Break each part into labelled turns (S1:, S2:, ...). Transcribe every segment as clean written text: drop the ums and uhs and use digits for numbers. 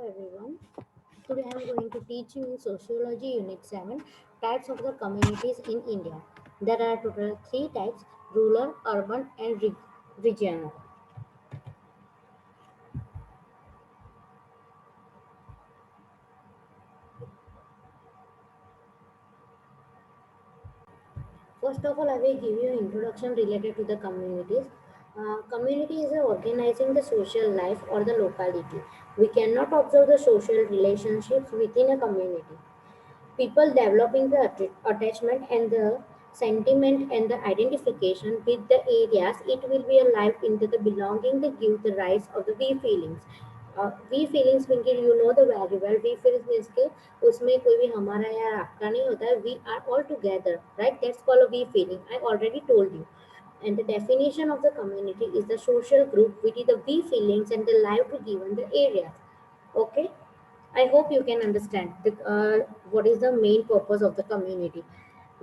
S1: everyone. Today I am going to teach you in Sociology Unit 7 types of the communities in India. There are total three types: rural, urban, and regional. First of all, I will give you an introduction related to the communities. Community is organizing the social life or the locality. We cannot observe the social relationships within a community. People developing the attachment and the sentiment and the identification with the areas it will be a life into the belonging that give the rise of the we feelings. We feelings mean you know the very well we feelings means के उसमें कोई भी हमारा या आपका नहीं होता है we are all together right that's called a we feeling I already told you and the definition of the community is the social group with the we feelings and the life to given the areas. Okay, I hope you can understand what is the main purpose of the community.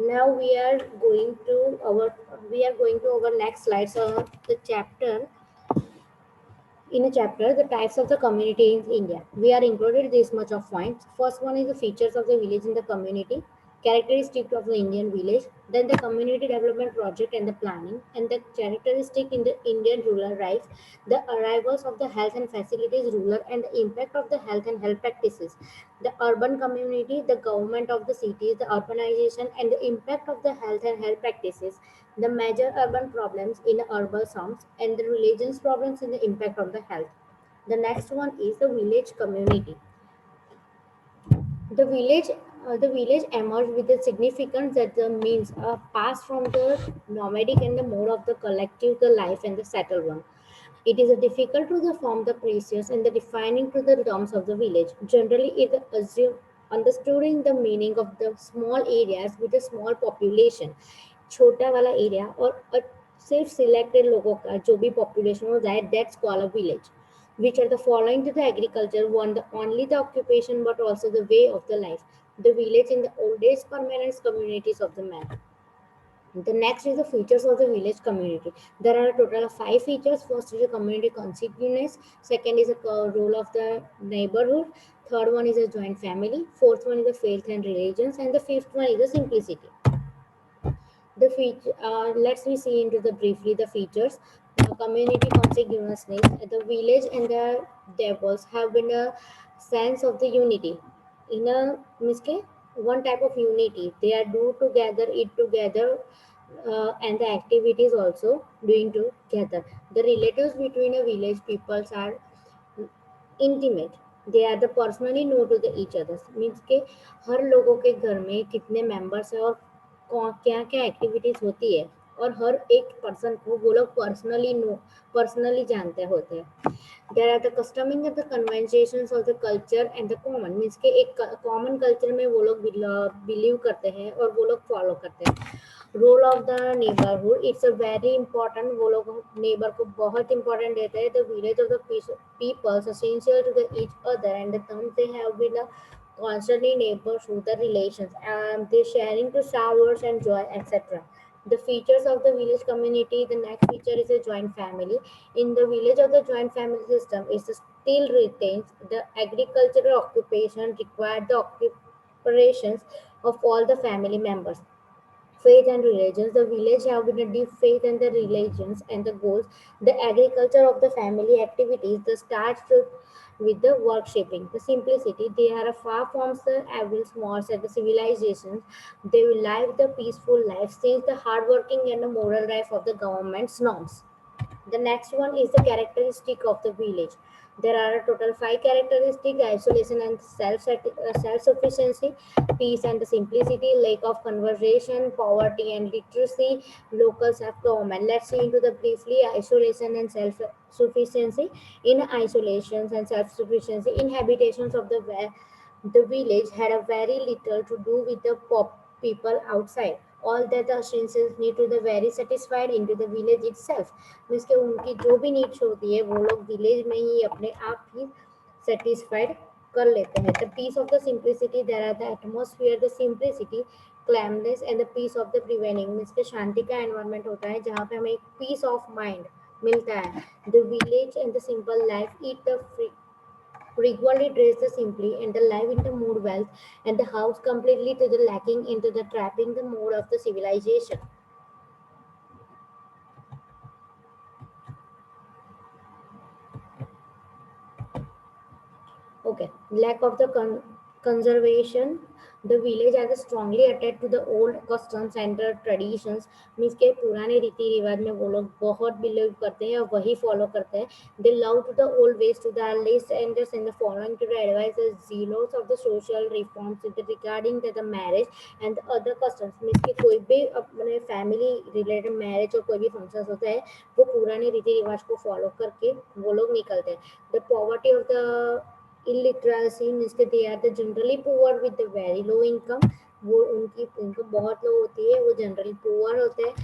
S1: Now we are going to our next slide. So the chapter in a chapter, the types of the community in India. We are included this much of points. First one is the features of the village in the community, characteristic of the Indian village, then the community development project and the planning, and the characteristic in the Indian rural life, the arrivals of the health and facilities rural and the impact of the health and health practices, the urban community, the government of the cities, the urbanization and the impact of the health and health practices, the major urban problems in urban slums, and the religious problems in the impact of the health. The next one is the village community. The village emerged with the significance that the means passed from the nomadic and the mode of the collective the life and the settled one. It is difficult to the form the precious and the defining to the terms of the village. Generally, it assume understanding the meaning of the small areas with a small population, छोटा वाला area और सिर्फ selected लोगों का जो भी population हो जाए that's called a village which are the following to the agriculture one the only the occupation but also the way of the life, the village in the oldest permanent communities of the man. The next is the features of the village community. There are a total of five features. First is the community consciousness. Second is the role of the neighborhood. Third one is a joint family. Fourth one is the faith and religions, and the fifth one is the simplicity. The feature, let's we see into the briefly the features. Community consciousness. The village and the devils have been a sense of the unity. In a miske, one type of unity. They are do together, eat together, and the activities also doing together. The relatives between a village peoples are intimate they are the personally know to the each others means के हर लोगों के घर में कितने members है और क्या क्या एक्टिविटीज होती है और हर एक पर्सन को वो लोग पर्सनली जानते होते हैं. There are the customing the conventions of the culture and the common means के एक कॉमन कल्चर में वो लोग बिलीव करते हैं और वो लोग फॉलो करते हैं. Role of the neighbourhood it's a very important वो लोग नेबर को बहुत इंपॉर्टेंट देते हैं. The village of the peoples essential to the each other and the terms they have been constantly neighbors with the relations and they sharing to showers and joy etc. The features of the village community, the next feature is a joint family. In the village of the joint family system it still retains the agricultural occupation required the occupations of all the family members. Faith and religions. The village have been a deep faith and the religions and the goals. The agriculture of the family activities. The starts with the worshiping. The simplicity. They are far from the average malls and the civilizations. They will live the peaceful life since the hardworking and the moral life of the government's norms. The next one is the characteristic of the village. There are a total five characteristics: isolation and self sufficiency, peace and the simplicity, lack of conversation, poverty and literacy, local self government. Let's see into the briefly isolation and self sufficiency. In isolations and self sufficiency, inhabitations of the village had a very little to do with the people outside. All that the essentials need to the very satisfied into the village itself. Means के उनकी जो भी needs होती है वो लोग village में ही अपने आप ही सेटिस्फाइड कर लेते हैं. The peace of the simplicity there are the atmosphere the simplicity calmness and the peace of the prevailing means के शांति का एनवायरनमेंट होता है जहाँ पे हमें एक पीस ऑफ माइंड मिलता है. The village and the simple life eat the free regularly dressed simply, and the life in the mood wealth, and the house completely to the lacking into the trapping the mode of the civilization. Okay, lack of the conservation. The village are strongly attached to the old customs and the traditions. Means के पुराने रीति रिवाज में वो लोग बहुत believe करते हैं और वही फॉलो करते हैं. They love to the old ways to the list and the following to the advice the zealots of the social reforms with the regarding the marriage and the other customs. Means कि कोई भी अपने family related marriage और कोई भी function होता है वो पुराने रीति रिवाज को फॉलो करके वो लोग निकलते हैं. The poverty of the illiteracy means that they are the generally poor with the very low income. वो उनकी इनकम बहुत लो होती है, वो जनरली पुअर होते हैं.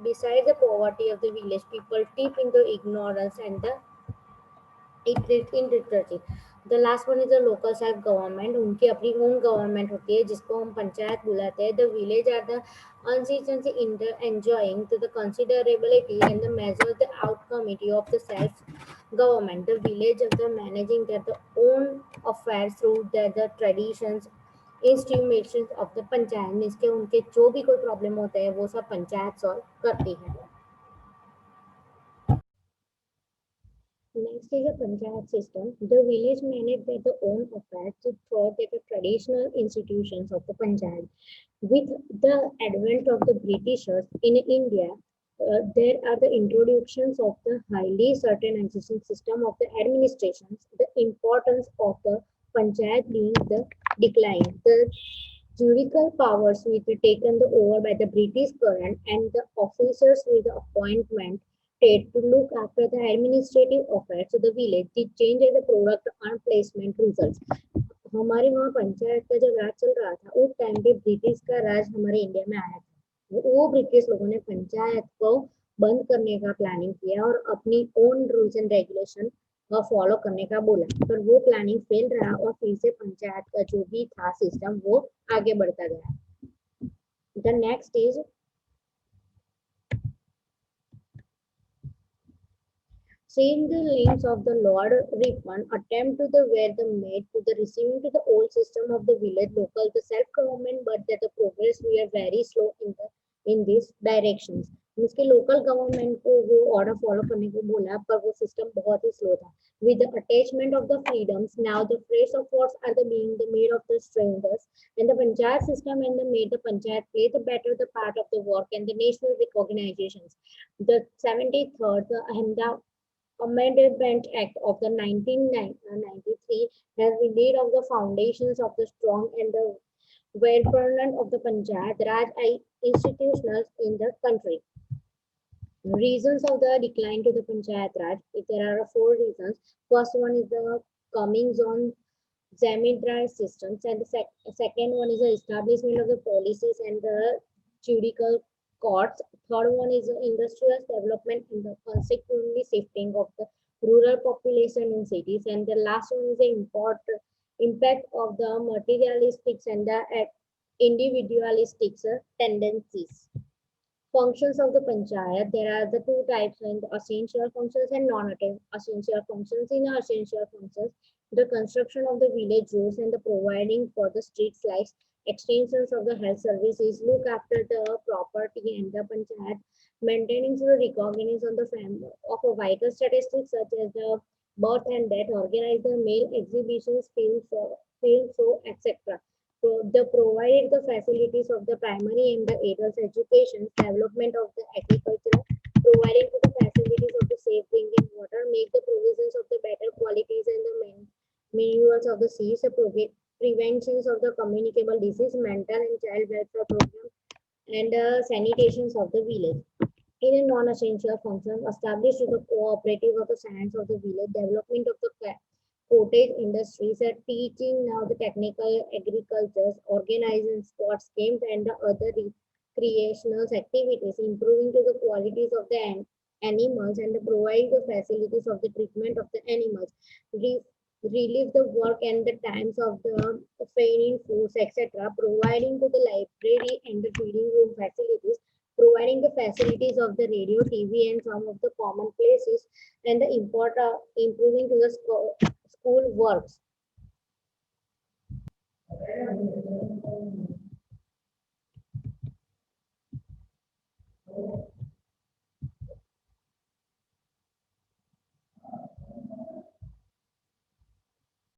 S1: Besides the poverty of the village people deep into ignorance and the in literacy. The last one is the local self government. उनकी अपनी own government होती है जिसको हम पंचायत बुलाते हैं. The village are the uncertainty in the enjoying to the considerability and the measure the outcome of the self government. The village of the managing their own affairs through the traditions institutions of the panchayat means के उनके जो भी कोई problem होता है वो सब panchayat solve करती है. Next is a Panchayat system. The village managed their own affairs through the traditional institutions of the Panchayat. With the advent of the Britishers in India, there are the introductions of the highly certain existing system of the administrations, the importance of the Panchayat being the decline. The judicial powers were taken over by the British current and the officers with the appointment state to look after the administrative affairs of the village. The change in the product and placement results. हमारे वहाँ पंचायत का जब राज चल रहा था उस time पे British का राज हमारे इंडिया में आया था. वो ब्रिटिश लोगों ने पंचायत को बंद करने का प्लानिंग किया और अपनी own rules and regulation follow करने का बोला, पर वो प्लानिंग फेल रहा और फिर से पंचायत का जो भी था सिस्टम वो आगे बढ़ता गया. The next is seeing the links of the Lord Ripon attempt to the where the made to the receiving to the old system of the village local the self government, but that the progress we are very slow in these directions. उसके local government को वो order follow करने को बोला पर वो system बहुत ही slow था. With the attachment of the freedoms, now the phrase of words are the being the made of the strangers, and the panchayat system and the made the panchayat play the better the part of the work and the national recognitions. The 73rd the Ahmedabad Amendment Act of the 1993 has laid of the foundations of the strong and the well-permanent of the Panchayat Raj institutions in the country. Reasons of the decline to the Panchayat Raj, there are four reasons. First one is the comings on zamindar systems, and the second one is the establishment of the policies and the judicial courts. Third one is the industrial development and the consequently shifting of the rural population in cities, and the last one is the impact of the materialistics and the individualistic tendencies. Functions of the panchayat, there are the two types in the essential functions and non-essential functions. In the essential functions, the construction of the village roads and the providing for the street lights, extensions of the health services, look after the property and the panchayat, maintaining the recognition of the family of a vital statistics such as the birth and death, organize the mail exhibitions, film show, etc. So the provided the facilities of the primary and the adult education, development of the agriculture, providing the facilities of the safe drinking water, make the provisions of the better qualities and the manuals of the seas, preventions of the communicable disease, mental and child welfare program, and sanitations of the village. In a non-essential function, established the cooperative of the science of the village, development of the cottage industries, are teaching now the technical agricultures, organizing sports games and the other recreational activities, improving to the qualities of the animals and providing the facilities of the treatment of the animals, relieve the work and the times of the feeding foods, etc., providing to the library and the reading room facilities, providing the facilities of the radio, TV, and some of the common places, and the import improving to the school works.